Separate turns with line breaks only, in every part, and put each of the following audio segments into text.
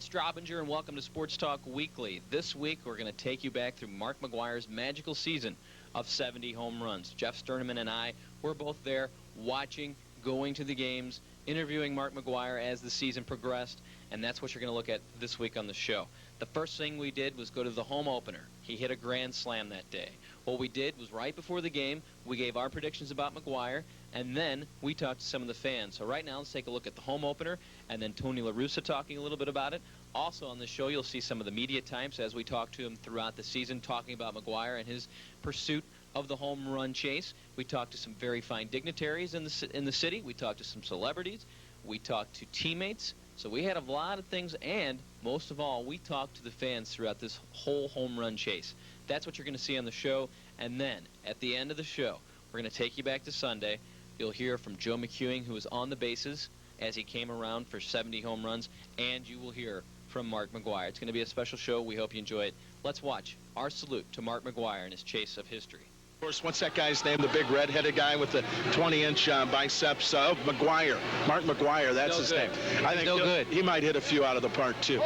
Straubinger, and welcome to Sports Talk Weekly. This week, we're going to take you back through Mark McGwire's magical season of 70 home runs. Jeff Sterneman and I were both there watching, going to the games, interviewing Mark McGwire as the season progressed, and that's what you're going to look at this week on the show. The first thing we did was go to the home opener. He hit a grand slam that day. What we did was right before the game, we gave our predictions about McGwire, and then we talked to some of the fans. So right now, let's take a look at the home opener, and then Tony La Russa talking a little bit about it. Also on the show, you'll see some of the media types as we talk to him throughout the season, talking about McGwire and his pursuit of the home run chase. We talked to some very fine dignitaries in the city. We talked to some celebrities. We talked to teammates. So we had a lot of things, and most of all, we talked to the fans throughout this whole home run chase. That's what you're going to see on the show. And then, at the end of the show, we're going to take you back to Sunday. You'll hear from Joe McEwing, who was on the bases as he came around for 70 home runs, and you will hear from Mark McGwire. It's going to be a special show. We hope you enjoy it. Let's watch our salute to Mark McGwire and his chase of history.
Of course, what's that guy's name? The big red-headed guy with the 20-inch biceps? McGwire. Mark McGwire, that's his name. I think he might hit a few out of the park, too.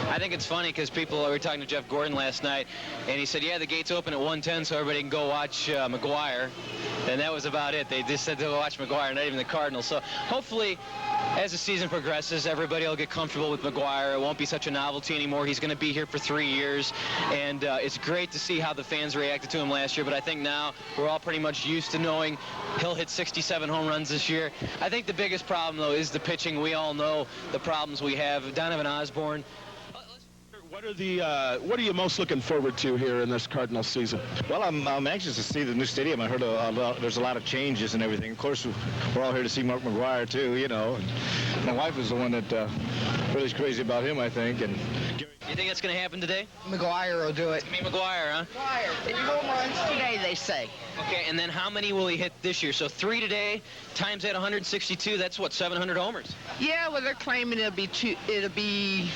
I think it's funny because we were talking to Jeff Gordon last night, and he said, yeah, the gates open at 1:10 so everybody can go watch McGwire. And that was about it. They just said to go watch McGwire, not even the Cardinals. So hopefully, as the season progresses, everybody will get comfortable with McGwire. It won't be such a novelty anymore. He's going to be here for 3 years, and it's great to see how the fans reacted to him last year. But I think now we're all pretty much used to knowing he'll hit 67 home runs this year. I think the biggest problem, though, is the pitching. We all know the problems we have. Donovan Osborne.
What are you most looking forward to here in this Cardinals season?
Well, I'm anxious to see the new stadium. I heard there's a lot of changes and everything. Of course, we're all here to see Mark McGwire too, you know. And my wife is the one that really is crazy about him, I think. And
you think that's going to happen today?
McGwire will do it.
Me, McGwire, huh?
McGwire. Home runs today, they say.
Okay, and then how many will he hit this year? So 3 today, times at 162. That's what, 700 homers?
Yeah, well, they're claiming it'll be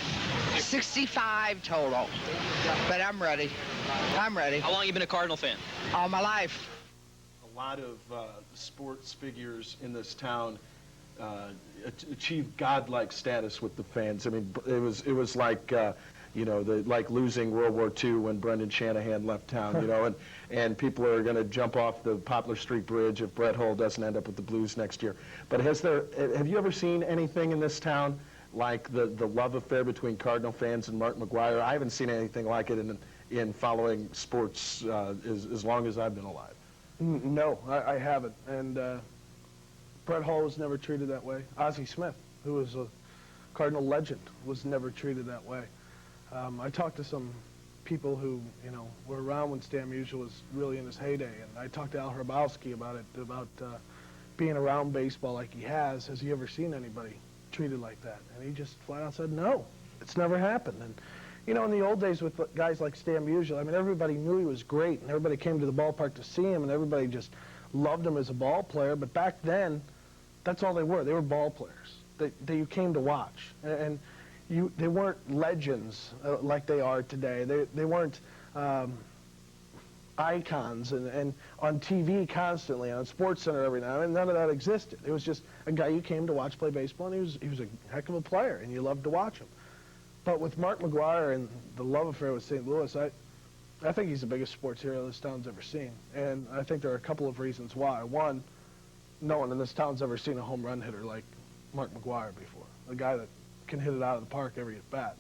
65 total. But I'm ready. I'm ready.
How long have you been a Cardinal fan?
All my life.
A lot of sports figures in this town achieved godlike status with the fans. I mean, it was like like losing World War II when Brendan Shanahan left town, you know, and people are going to jump off the Poplar Street Bridge if Brett Hull doesn't end up with the Blues next year. But have you ever seen anything in this town like the love affair between Cardinal fans and Mark McGwire? I haven't seen anything like it in following sports as long as I've been alive.
No, I haven't. And Brett Hull was never treated that way. Ozzie Smith, who was a Cardinal legend, was never treated that way. I talked to some people who, were around when Stan Musial was really in his heyday, and I talked to Al Hrabowski about being around baseball like he has. Has he ever seen anybody treated like that? And he just flat out said, no, it's never happened. And, in the old days with guys like Stan Musial, I mean, everybody knew he was great, and everybody came to the ballpark to see him, and everybody just loved him as a ball player. But back then, that's all they were. They were ball players that you came to watch. And they weren't legends like they are today. They weren't icons and on TV constantly, on SportsCenter every now and then. None of that existed. It was just a guy you came to watch play baseball, and he was a heck of a player, and you loved to watch him. But with Mark McGwire and the love affair with St. Louis, I think he's the biggest sports hero this town's ever seen. And I think there are a couple of reasons why. One, no one in this town's ever seen a home run hitter like Mark McGwire before, a guy that can hit it out of the park every at bat.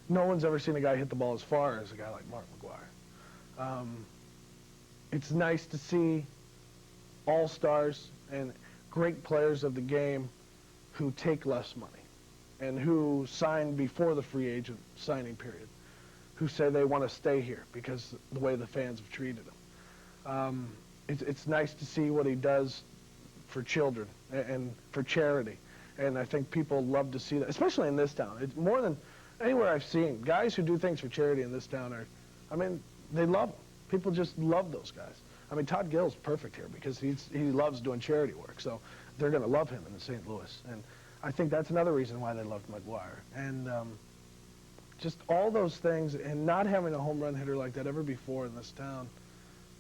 No one's ever seen a guy hit the ball as far as a guy like Mark McGwire. It's nice to see all-stars and great players of the game who take less money and who sign before the free agent signing period, who say they want to stay here because the way the fans have treated him. It's nice to see what he does for children and for charity. And I think people love to see that, especially in this town. It's more than anywhere I've seen. Guys who do things for charity in this town they love them. People just love those guys. I mean, Todd Gill's perfect here because he loves doing charity work. So they're going to love him in St. Louis. And I think that's another reason why they loved McGwire. And just all those things, and not having a home run hitter like that ever before in this town,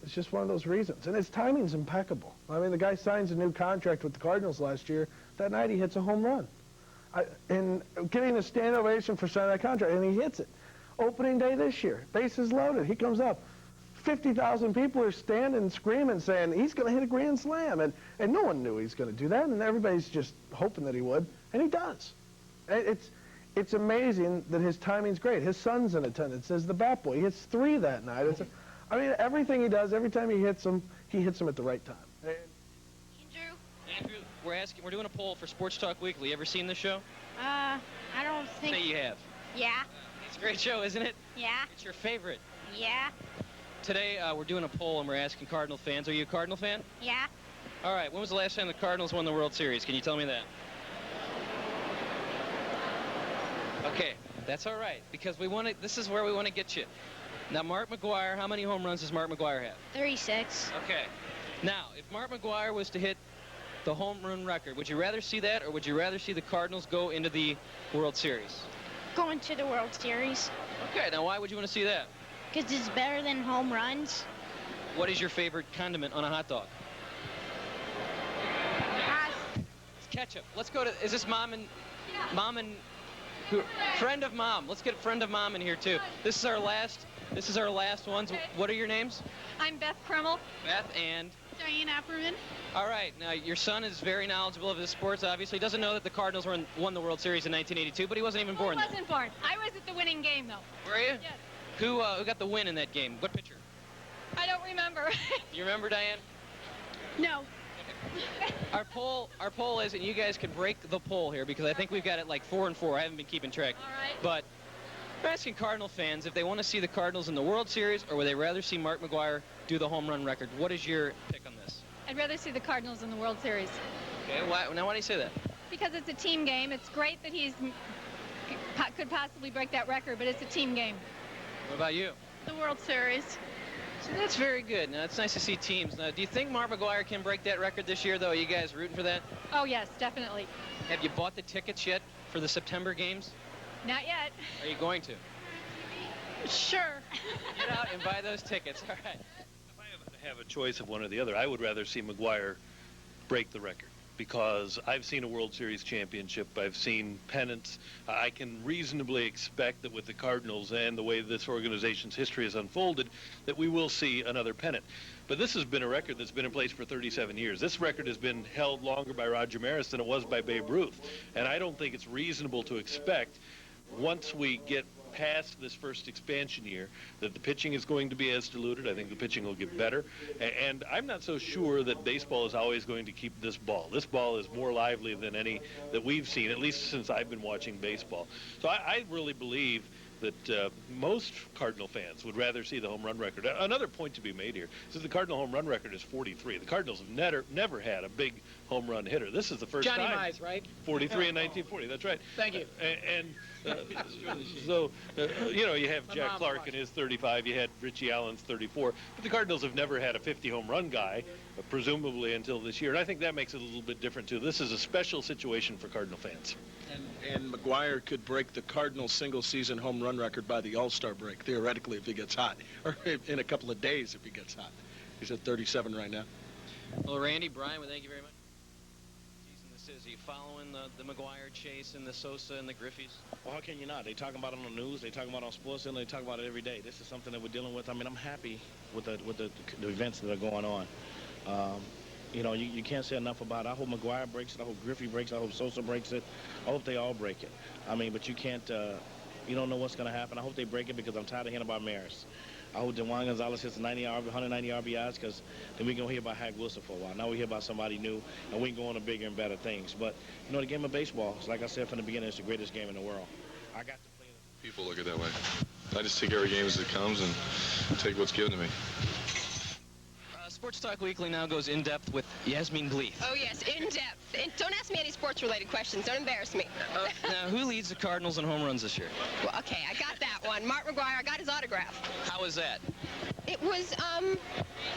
it's just one of those reasons. And his timing's impeccable. I mean, the guy signs a new contract with the Cardinals last year. That night he hits a home run. in getting a standing ovation for signing that contract, and he hits it. Opening day this year, bases loaded, he comes up. 50,000 people are standing, screaming, saying he's going to hit a grand slam, and no one knew he was going to do that, and everybody's just hoping that he would, and he does. It's amazing that his timing's great. His son's in attendance as the bat boy. He hits 3 that night. I mean, everything he does, every time he hits them at the right time.
Andrew, we're doing a poll for Sports Talk Weekly. You ever seen the show?
I don't think.
Say you have.
Yeah.
It's a great show, isn't it?
Yeah.
It's your favorite.
Yeah.
Today, we're doing a poll, and we're asking Cardinal fans. Are you a Cardinal fan?
Yeah.
All right. When was the last time the Cardinals won the World Series? Can you tell me that? Okay. That's all right, because this is where we want to get you. Now, Mark McGwire, how many home runs does Mark McGwire have?
36.
Okay. Now, if Mark McGwire was to hit the home run record, would you rather see that, or would you rather see the Cardinals go into the World Series?
Going to the World Series.
Okay. Now, why would you want to see that?
Because it's better than home runs.
What is your favorite condiment on a hot dog? It's ketchup. Let's go to, is this mom and friend of mom? Let's get a friend of mom in here too. This is our last ones.
Okay.
What are your names?
I'm Beth Kremel.
Beth and
Diane Apperman.
all right. Now your son is very knowledgeable of his sports. Obviously, doesn't know that the Cardinals won the World Series in 1982, but he wasn't even born.
I wasn't born. I was at the winning game though.
Were you?
Yes.
Who got the win in that game? What pitcher?
I don't remember.
You remember, Diane?
No.
Our poll is, and you guys can break the poll here because I think we've got it like 4-4. I haven't been keeping track.
All right.
But we're asking Cardinal fans if they want to see the Cardinals in the World Series or would they rather see Mark McGwire do the home run record. What is your pick on this?
I'd rather see the Cardinals in the World Series.
Okay. Why do you say that?
Because it's a team game. It's great that he could possibly break that record, but it's a team game.
What about you?
The World Series.
So that's very good. Now, it's nice to see teams. Now, do you think Mark McGwire can break that record this year, though? Are you guys rooting for that?
Oh, yes, definitely.
Have you bought the tickets yet for the September games?
Not yet.
Are you going to?
Sure.
Get out and buy those tickets. All right.
If I have a choice of one or the other, I would rather see McGwire break the record because I've seen a World Series championship. I've seen pennants. I can reasonably expect that with the Cardinals and the way this organization's history has unfolded, that we will see another pennant. But this has been a record that's been in place for 37 years. This record has been held longer by Roger Maris than it was by Babe Ruth. And I don't think it's reasonable to expect, once we get past this first expansion year, that the pitching is going to be as diluted. I think the pitching will get better. And I'm not so sure that baseball is always going to keep this ball. This ball is more lively than any that we've seen, at least since I've been watching baseball. So I really believe that most Cardinal fans would rather see the home run record. Another point to be made here is that the Cardinal home run record is 43. The Cardinals have never had a big home run hitter. This is the first
Johnny
time.
Mize, right?
43 in 1940. That's right.
Thank you.
So, you have Jack Clark in his 35. You had Richie Allen's 34. But the Cardinals have never had a 50 home run guy, presumably until this year. And I think that makes it a little bit different, too. This is a special situation for Cardinal fans.
And McGwire could break the Cardinals single-season home run record by the All-Star break, theoretically, if he gets hot. Or in a couple of days if he gets hot. He's at 37 right now.
Well, Randy, Brian, well, thank you very much. This is. Are you following the McGwire chase and the Sosa and the Griffeys?
Well, how can you not? They talk about it on the news. They talk about it on sports, and they talk about it every day. This is something that we're dealing with. I mean, I'm happy with the events that are going on. You can't say enough about it. I hope McGwire breaks it. I hope Griffey breaks it. I hope Sosa breaks it. I hope they all break it. I mean, but you can't, you don't know what's going to happen. I hope they break it because I'm tired of hearing about Maris. I hope Juan Gonzalez hits 190 RBIs because then we're going to hear about Hank Wilson for a while. Now we hear about somebody new, and we can go on to bigger and better things. But, the game of baseball, like I said from the beginning, it's the greatest game in the world. I got to play it.
People look at it that way. I just take every game as it comes and take what's given to me.
Sports Talk Weekly now goes in-depth with Yasmin Bleeth.
Oh, yes, in-depth. And don't ask me any sports-related questions. Don't embarrass me.
Now, who leads the Cardinals in home runs this year?
Well, okay, I got that one. Mark McGwire, I got his autograph.
How was that?
It was,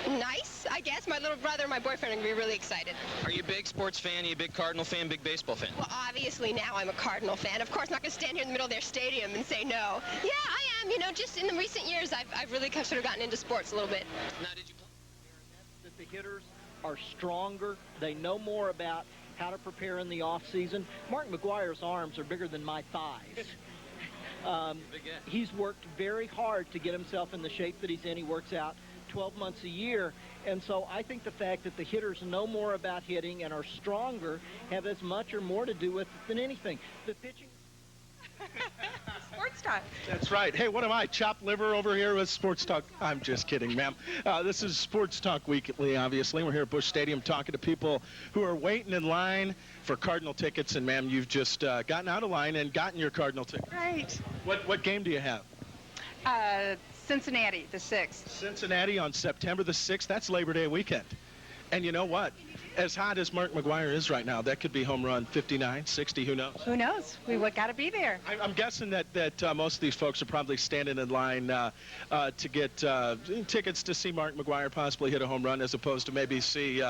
nice, I guess. My little brother and my boyfriend are going to be really excited.
Are you a big sports fan? Are you a big Cardinal fan, big baseball fan?
Well, obviously now I'm a Cardinal fan. Of course, I'm not going to stand here in the middle of their stadium and say no. Yeah, I am. Just in the recent years, I've really sort of gotten into sports a little bit.
Now, did you play?
That the hitters are stronger. They know more about how to prepare in the off season. Mark McGwire's arms are bigger than my thighs. He's worked very hard to get himself in the shape that he's in. He works out 12 months a year. And so I think the fact that the hitters know more about hitting and are stronger have as much or more to do with it than anything. The pitching...
Sports Talk.
That's right. Hey, what am I, chopped liver over here with Sports Talk? I'm just kidding, ma'am. This is Sports Talk Weekly, obviously. We're here at Busch Stadium talking to people who are waiting in line for Cardinal tickets. And, ma'am, you've just gotten out of line and gotten your Cardinal ticket.
Right.
What game do you have?
Cincinnati, the 6th.
Cincinnati on September the 6th. That's Labor Day weekend. And you know what? As hot as Mark McGwire is right now, that could be home run 59, 60, who knows?
Who knows? We got to be there.
I'm guessing that most of these folks are probably standing in line to get tickets to see Mark McGwire possibly hit a home run, as opposed to maybe see,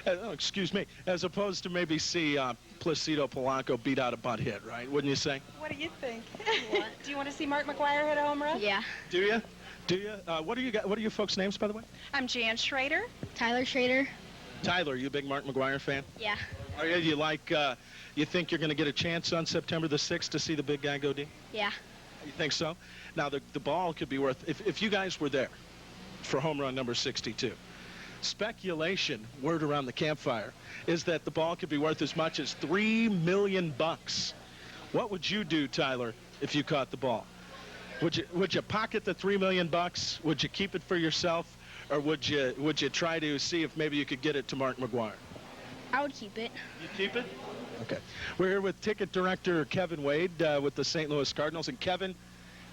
as opposed to maybe see Placido Polanco beat out a bunt hit, right? Wouldn't you say?
What do you think? What? Do you want to see Mark McGwire hit a home run?
Yeah.
Do you? Do you? What are you folks' names, by the way?
I'm Jan Schrader.
Tyler Schrader.
Tyler, you a big Mark McGwire fan?
Yeah.
Are you? You think you're going to get a chance on September the 6th to see the big guy go deep?
Yeah.
You think so? Now, the ball could be worth, if you guys were there for home run number 62, speculation, word around the campfire, is that the ball could be worth as much as $3 million. What would you do, Tyler, if you caught the ball? Would you pocket the $3 million? Would you keep it for yourself? Or would you try to see if maybe you could get it to Mark McGwire?
I would keep it.
You keep it? Okay. We're here with ticket director Kevin Wade with the St. Louis Cardinals. And Kevin,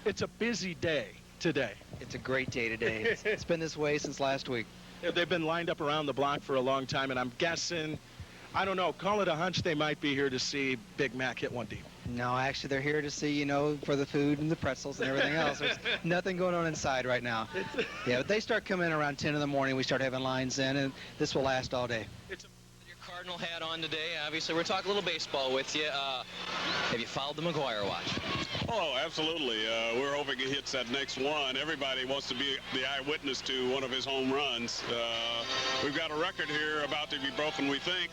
it's a busy day today.
It's a great day today. It's been this way since last week.
They've been lined up around the block for a long time, and I'm guessing, I don't know, call it a hunch, they might be here to see Big Mac hit one deep.
No, actually, they're here to see, for the food and the pretzels and everything else. There's nothing going on inside right now. Yeah, but they start coming in around 10 in the morning. We start having lines in, and this will last all day.
Your Cardinal hat on today. Obviously, we're talking a little baseball with you. Have you followed the McGwire watch?
Oh, absolutely. We're hoping he hits that next one. Everybody wants to be the eyewitness to one of his home runs. We've got a record here about to be broken, we think,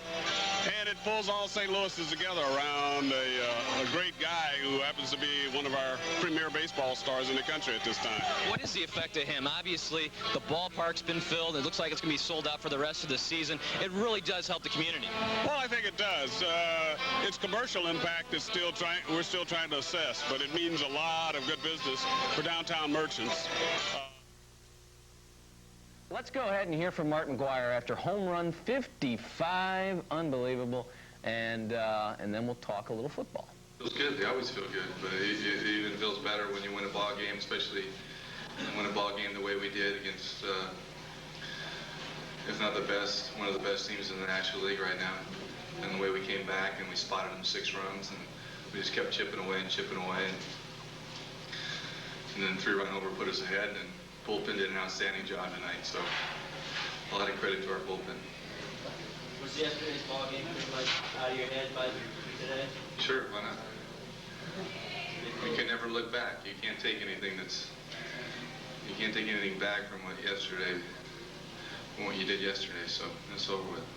and it pulls all St. Louis's together around a great guy who happens to be one of our premier baseball stars in the country at this time.
What is the effect of him? Obviously, the ballpark's been filled. It looks like it's going to be sold out for the rest of the season. It really does help the community.
Well, I think it does. Its commercial impact is we're still trying to assess, but it means a lot of good business for downtown merchants.
Let's go ahead and hear from Mark McGwire after home run 55. Unbelievable. And then we'll talk a little football.
Feels good. They always feel good, but it even feels better when you win a ball game, especially win a ball game the way we did against, if not the best, one of the best teams in the National League right now. And the way we came back and we spotted them 6 runs, and we just kept chipping away and chipping away. And then 3-run homer put us ahead, and bullpen did an outstanding job tonight. So a lot of credit to our bullpen.
Was yesterday's ball game pretty much out of your head by today?
Sure, why not? You can never look back. You can't take anything back from what you did yesterday. So it's over with.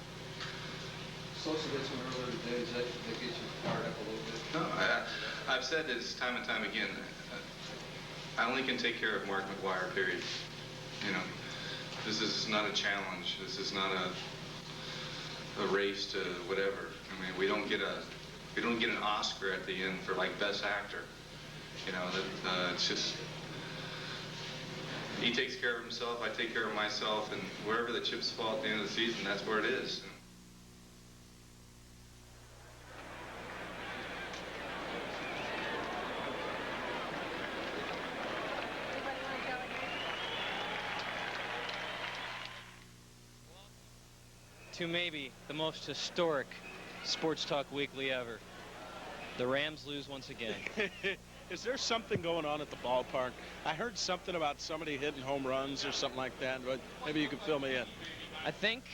Sosa gets one earlier today. Does that get you fired up a little bit?
No, I've said this time and time again. I only can take care of Mark McGwire, period. This is not a challenge. This is not a race to whatever. I mean, we don't get an Oscar at the end for like best actor. It's just he takes care of himself. I take care of myself, and wherever the chips fall at the end of the season, that's where it is.
To maybe the most historic Sports Talk Weekly ever. The Rams lose once again.
Is there something going on at the ballpark? I heard something about somebody hitting home runs or something like that, but maybe you could fill me in.
I think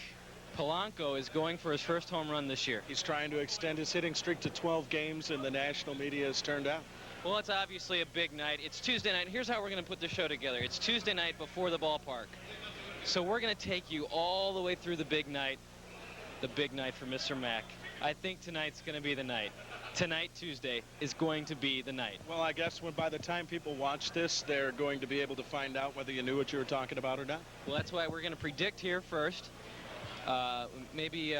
Polanco is going for his first home run this year.
He's trying to extend his hitting streak to 12 games, and the national media has turned out.
Well, it's obviously a big night. It's Tuesday night. Here's how we're going to put the show together. It's Tuesday night before the ballpark. So we're going to take you all the way through the big night for Mr. Mack. I think tonight's going to be the night. Tonight, Tuesday, is going to be the night.
Well, I guess by the time people watch this, they're going to be able to find out whether you knew what you were talking about or not.
Well, that's why we're going to predict here first. Maybe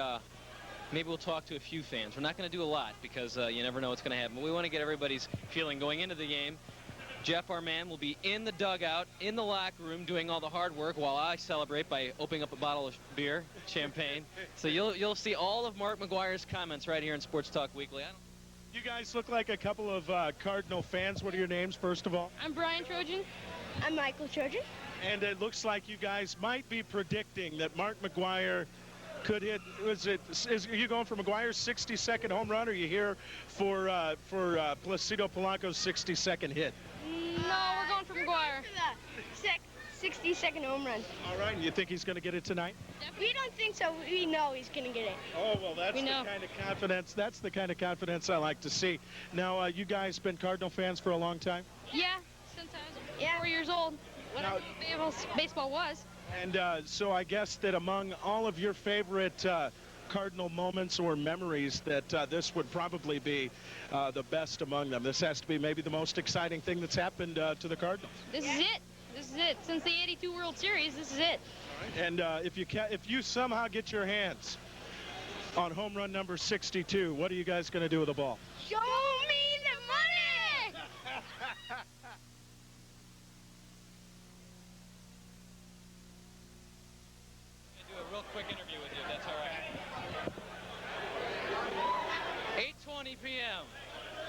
we'll talk to a few fans. We're not going to do a lot because you never know what's going to happen. But we want to get everybody's feeling going into the game. Jeff, our man, will be in the dugout, in the locker room, doing all the hard work while I celebrate by opening up a bottle of beer, champagne. So you'll see all of Mark McGwire's comments right here in Sports Talk Weekly.
You guys look like a couple of Cardinal fans. What are your names, first of all?
I'm Brian Trojan. I'm Michael Trojan.
And it looks like you guys might be predicting that Mark McGwire could hit. Are you going for McGwire's 60-second home run, or are you here for Placido Polanco's 60-second hit?
No, we're going for McGwire. 60-second home run.
All right, and you think he's going to get it tonight?
We don't think so. We know he's going to get it.
Oh, well, that's the kind of confidence. That's the kind of confidence I like to see. Now, you guys been Cardinal fans for a long time?
Yeah, since I was 4 years old. Whatever baseball was.
And so I guess that among all of your favorite Cardinal moments or memories, that this would probably be the best among them. This has to be maybe the most exciting thing that's happened to the Cardinals.
This is it. This is it. Since the '82 World Series, this is it.
And if you somehow get your hands on home run number 62, what are you guys going to do with the ball?
Show me the money!
Do a real quick interview with you, if that's all right. 8:20 p.m.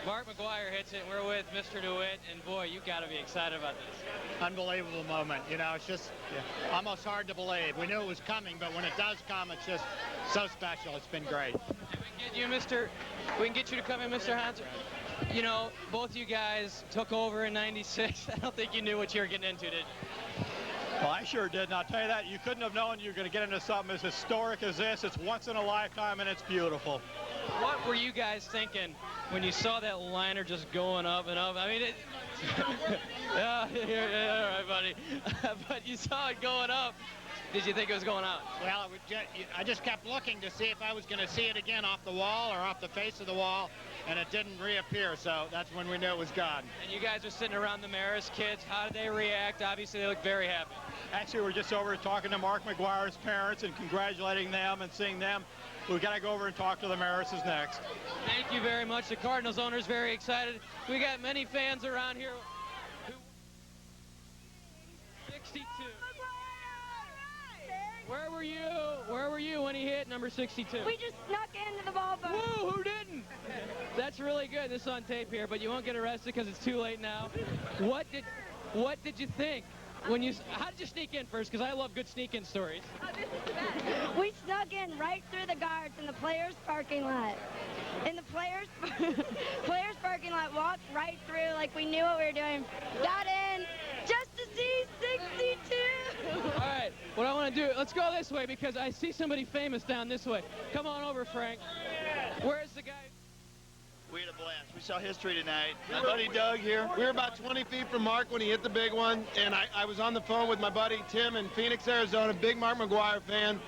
Mark McGwire hits it. We're with Mr. DeWitt, and boy, you got to be excited about this.
Unbelievable moment. You know, it's just almost hard to believe. We knew it was coming, but when it does come, it's just so special. It's been great.
We can get you to come in, Mr. Hans. You know, both you guys took over in '96. I don't think you knew what you were getting into, did you?
Well, I sure did, and I'll tell you that. You couldn't have known you were going to get into something as historic as this. It's once in a lifetime, and it's beautiful.
What were you guys thinking when you saw that liner just going up and up? I mean, yeah, all right, buddy. But you saw it going up. Did you think it was going out?
Well, I just kept looking to see if I was going to see it again off the wall or off the face of the wall, and it didn't reappear, so that's when we knew it was gone.
And you guys are sitting around the Maris kids. How did they react? Obviously, they look very happy.
Actually, we're just over talking to Mark McGwire's parents and congratulating them and seeing them. We've got to go over and talk to the Marises next.
Thank you very much. The Cardinals owner's very excited. We got many fans around here. 62. Where were you? Where were you when he hit number 62?
We just snuck into the ballpark.
Woo, who didn't? That's really good. This is on tape here, but you won't get arrested because it's too late now. What did you think? How did you sneak in first? Because I love good sneak-in stories.
We snuck in right through the guards in the players' parking lot. In the players' parking lot, walked right through like we knew what we were doing. Got in just to see 62.
All right, what I want to do, let's go this way because I see somebody famous down this way. Come on over, Frank. Where's the guy?
We had a blast. We saw history tonight. My buddy Doug here. We were about 20 feet from Mark when he hit the big one, and I was on the phone with my buddy Tim in Phoenix, Arizona, big Mark McGwire fan.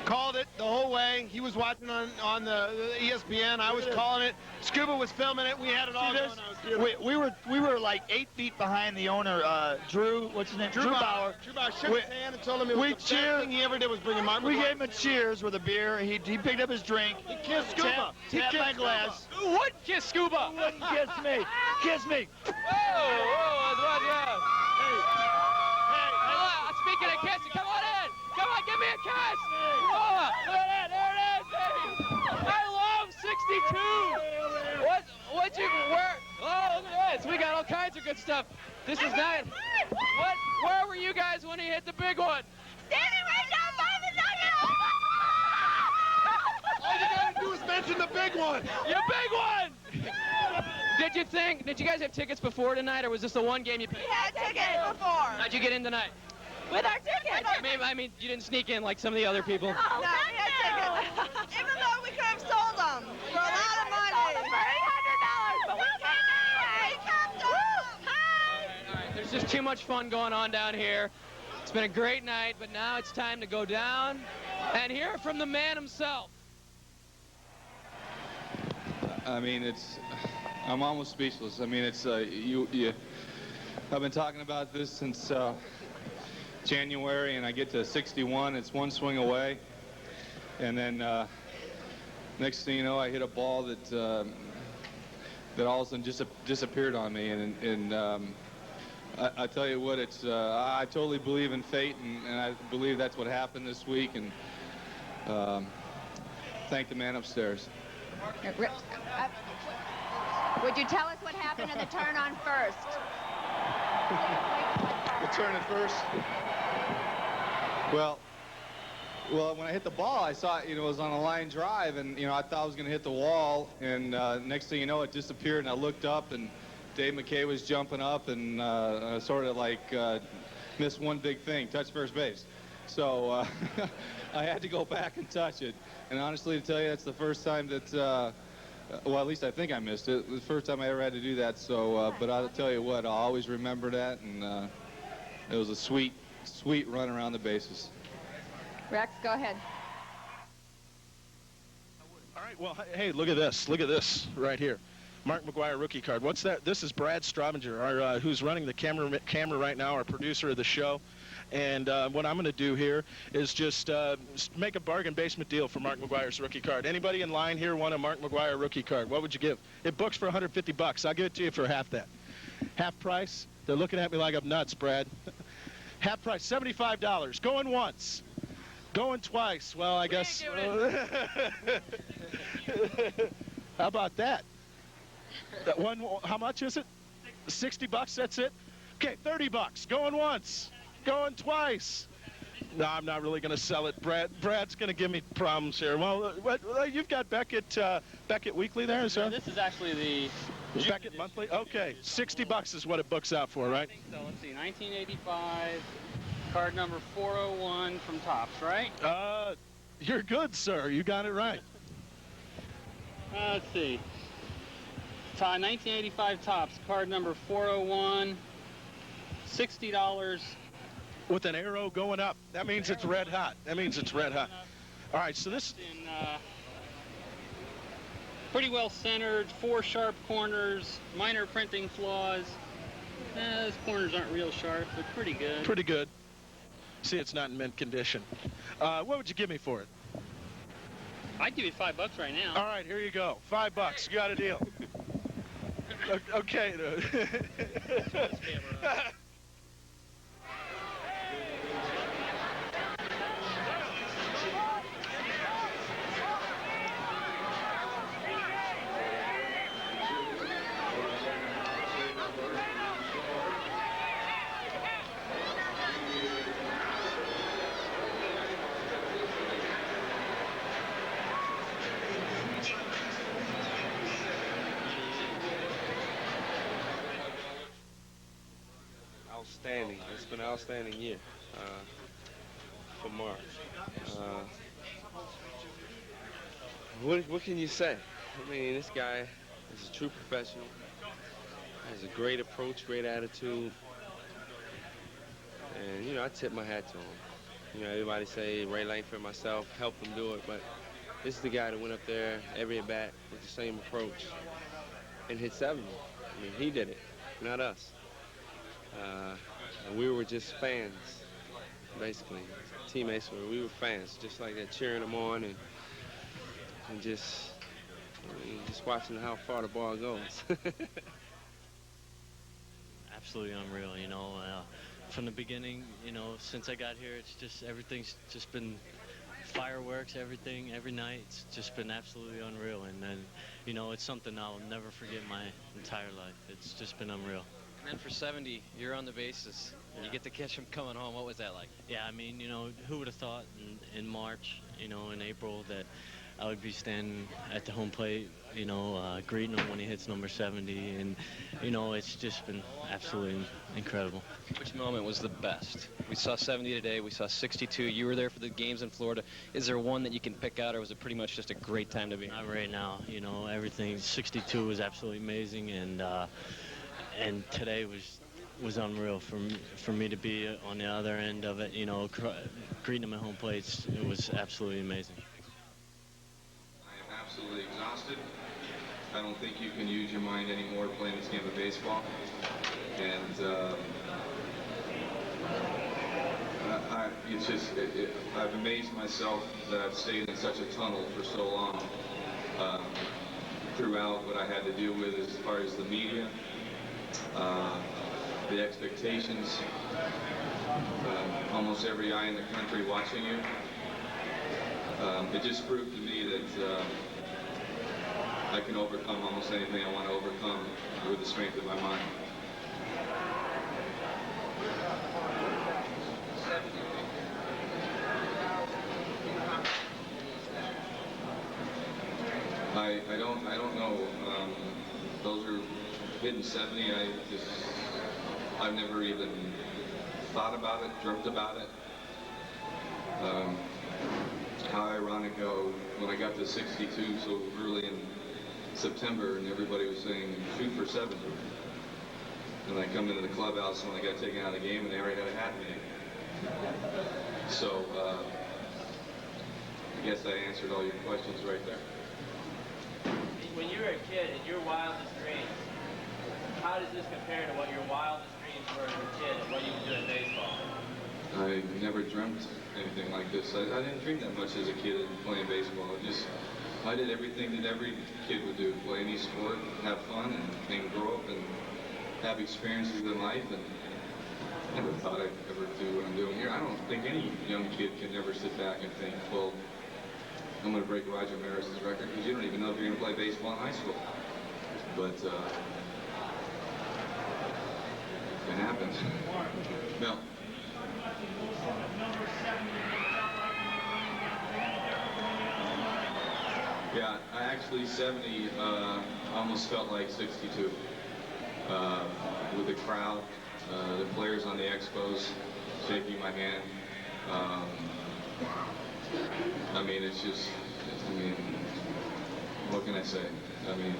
Called it the whole way. He was watching on the ESPN. I was calling it. Scuba was filming it. We had it all going on.
We were like 8 feet behind the owner, Drew. What's his name? Drew Bauer.
Drew Bauer shook his hand and told him it was the best thing he ever did was bring him Mark McGwire.
We gave him a cheers with a beer. He picked up his drink.
He kissed Scuba.
He kissed my glass.
Who would kiss Scuba?
Who wouldn't kiss me? Kiss me.
Speaking of kissing, come on in. Come on, give me a kiss. Oh, there it is, baby. I love 62. What'd you wear? Oh, look at this. We got all kinds of good stuff. This is nice. Where were you guys when he hit the big one?
Standing right down by the nugget.
All you gotta do is mention the big one.
Your big one. Did you guys have tickets before tonight, or was this the one game you picked?
We had tickets before.
How'd you get in tonight?
With our tickets.
I mean, you didn't sneak in like some of the other people.
No, we had tickets. Even though we could have sold them for a lot of money. Sold them for $800, but we came anyway. We kept them.
All right. There's just too much fun going on down here. It's been a great night, but now it's time to go down and hear from the man himself.
I mean, I'm almost speechless. I mean, I've been talking about this since January, and I get to 61. It's one swing away, and then next thing you know, I hit a ball that all of a sudden just disappeared on me, and I tell you what, I totally believe in fate, and I believe that's what happened this week, and thank the man upstairs.
Would you tell us what happened in the turn on first?
The turn at first? Well, when I hit the ball, I saw it, it was on a line drive, and, I thought I was going to hit the wall, and next thing you know, it disappeared, and I looked up, and Dave McKay was jumping up, and sort of like missed one big thing, touch first base. So I had to go back and touch it. And honestly, to tell you, that's the first time that, well, at least I think I missed it. It was the first time I ever had to do that. So, but I'll tell you what, I'll always remember that. And it was a sweet, sweet run around the bases.
Rex, go ahead.
All right, well, hey, look at this. Look at this right here. Mark McGwire rookie card. What's that? This is Brad Straubinger, who's running the camera right now, our producer of the show. And what I'm going to do here is just make a bargain basement deal for Mark McGwire's rookie card. Anybody in line here want a Mark McGwire rookie card? What would you give? It books for $150. I'll give it to you for half that. Half price? They're looking at me like I'm nuts, Brad. Half price, $75. Going once. Going twice. Well, I guess. How about that? That one, how much is it? $60, that's it? Okay, $30. Going once. Going twice. No, I'm not really going to sell it. Brad's going to give me problems here. Well, you've got Beckett Weekly there, is that?
This is actually the
Beckett Monthly? Okay, $60 is what it books out for, right?
I think so. Let's see, 1985, card number 401 from Topps, right?
You're good, sir. You got it right.
Let's see. 1985 Topps, card number 401, $60.
With an arrow going up. That means it's red hot. That means it's red hot. All right, so this...
Pretty well centered, 4 sharp corners, minor printing flaws. Those corners aren't real sharp, but pretty good.
Pretty good. See, it's not in mint condition. What would you give me for it?
I'd give you $5 right now.
All right, here you go. $5. You got a deal. Okay.
Outstanding. It's been an outstanding year for Mark. What can you say? I mean, this guy is a true professional. Has a great approach, great attitude. And, I tip my hat to him. Everybody say Ray Langford, myself, helped him do it, but this is the guy that went up there every at bat with the same approach and hit 70. I mean, he did it, not us. And we were just fans, basically. Teammates, we were fans, just like that, cheering them on and just watching how far the ball goes.
Absolutely unreal, from the beginning, since I got here, it's just, everything's just been fireworks, everything, every night. It's just been absolutely unreal. And then, it's something I'll never forget my entire life. It's just been unreal.
And then for 70, you're on the bases. You get to catch him coming home. What was that like?
Yeah, I mean, who would have thought in March, in April, that I would be standing at the home plate, greeting him when he hits number 70. And, it's just been absolutely incredible.
Which moment was the best? We saw 70 today. We saw 62. You were there for the games in Florida. Is there one that you can pick out, or was it pretty much just a great time to be?
Not right now. Everything. 62 was absolutely amazing, and today was unreal for me to be on the other end of it. Greeting him at home plates. It was absolutely amazing.
I am absolutely exhausted. I don't think you can use your mind anymore playing this game of baseball. And it's just, I've amazed myself that I've stayed in such a tunnel for so long throughout what I had to deal with as far as the media, the expectations, almost every eye in the country watching you. It just proved to me that I can overcome almost anything I want to overcome with the strength of my mind. I don't know. Those are hitting 70. I've never even thought about it, dreamt about it. How ironic when I got to 62 so early in September and everybody was saying shoot for 70. And I come into the clubhouse when I got taken out of the game and they already had a hat made. So I guess I answered all your questions right there.
When you were a kid, in your wildest dreams, how does this compare to what your wildest dreams were as a kid and what you would do in baseball?
I never dreamt anything like this. I didn't dream that much as a kid playing baseball. I did everything that every kid would do: play any sport, have fun, and grow up and have experiences in life. And I never thought I'd ever do what I'm doing here. I don't think any young kid can ever sit back and think, well, I'm going to break Roger Maris's record, because you don't even know if you're going to play baseball in high school. But it happens. No. Yeah, I actually 70 almost felt like 62 with the crowd, the players on the Expos shaking my hand. I mean, it's just, what can I say? I mean,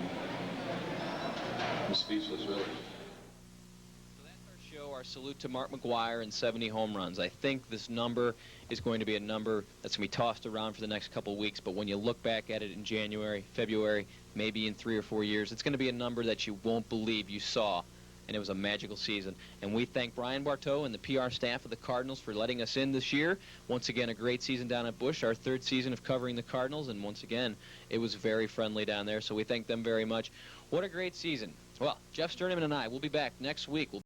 I'm speechless, really.
So that's our show, our salute to Mark McGwire and 70 home runs. I think this number is going to be a number that's going to be tossed around for the next couple of weeks, but when you look back at it in January, February, maybe in 3 or 4 years, it's going to be a number that you won't believe you saw. And it was a magical season. And we thank Brian Bartow and the PR staff of the Cardinals for letting us in this year. Once again, a great season down at Busch, our 3rd season of covering the Cardinals, and once again, it was very friendly down there, so we thank them very much. What a great season. Well, Jeff Sternman and I will be back next week.